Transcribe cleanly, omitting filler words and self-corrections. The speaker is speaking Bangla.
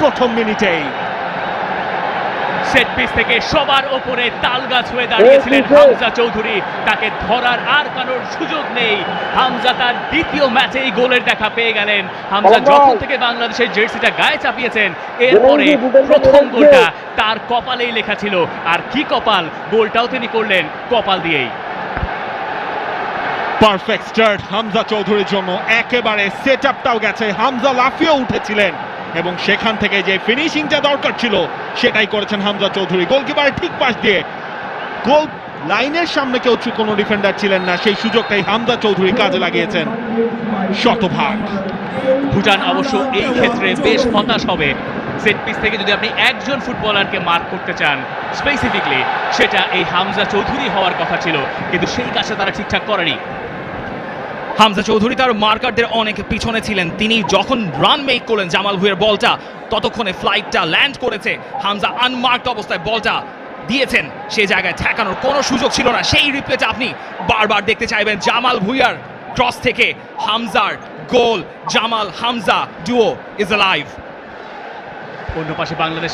প্রথম মিনিটেই সেট পিস থেকে সবার ওপরে তালগাছ হয়ে দাঁড়িয়েছিলেন হামজা চৌধুরী। তাকে ধরার আর কারোর সুযোগ নেই। হামজা তার দ্বিতীয় ম্যাচেই গোলের দেখা পেয়ে গেলেন। হামজা যখন থেকে বাংলাদেশের জার্সিটা গায়ে চাপিয়েছেন, এরপরে প্রথম গোলটা তার কপালেই লেখা ছিল। আর কি কপাল, গোলটাও তিনি করলেন কপাল দিয়েই। পারফেক্ট স্টার্ট হামজা চৌধুরীর জন্য, একেবারে সেট আপটাও গেছে। হামজা লাফিয়ে উঠেছিলেন এবং সেখান থেকে যে ফিনিশিংটা দরকার ছিল সেটাই করেছেন হামজা চৌধুরী। গোলকিপারের ঠিক পাশ দিয়ে, গোল লাইনের সামনে কেউ কোনো ডিফেন্ডার ছিলেন না, সেই সুযোগটাই হামজা চৌধুরী কাজে লাগিয়েছেন শতভাগ। ভুটান অবশ্য এই ক্ষেত্রে বেশ হতাশ হবে। সেট পিস থেকে যদি আপনি একজন ফুটবলারকে মার্ক করতে চান স্পেসিফিকলি, সেটা এই হামজা চৌধুরী হওয়ার কথা ছিল, কিন্তু সেই কাজটা তারা ঠিকঠাক করেনি। হামজা চৌধুরী তার মার্কারদের অনেক পিছনে ছিলেন। তিনি যখন রান মেক করলেন জামাল ভুঁইয়ার বলটা, ততক্ষণে ফ্লাইটটা ল্যান্ড করেছে। হামজা আনমার্কড অবস্থায় বলটা দিয়েছেন, সেই জায়গায় ঠেকানোর কোনো সুযোগ ছিল না। সেই রিপ্লেটা আপনি বারবার দেখতে চাইবেন। জামাল ভুঁইয়ার ক্রস থেকে হামজার গোল। Jamal Hamza duo is alive. অন্য পাশে বাংলাদেশ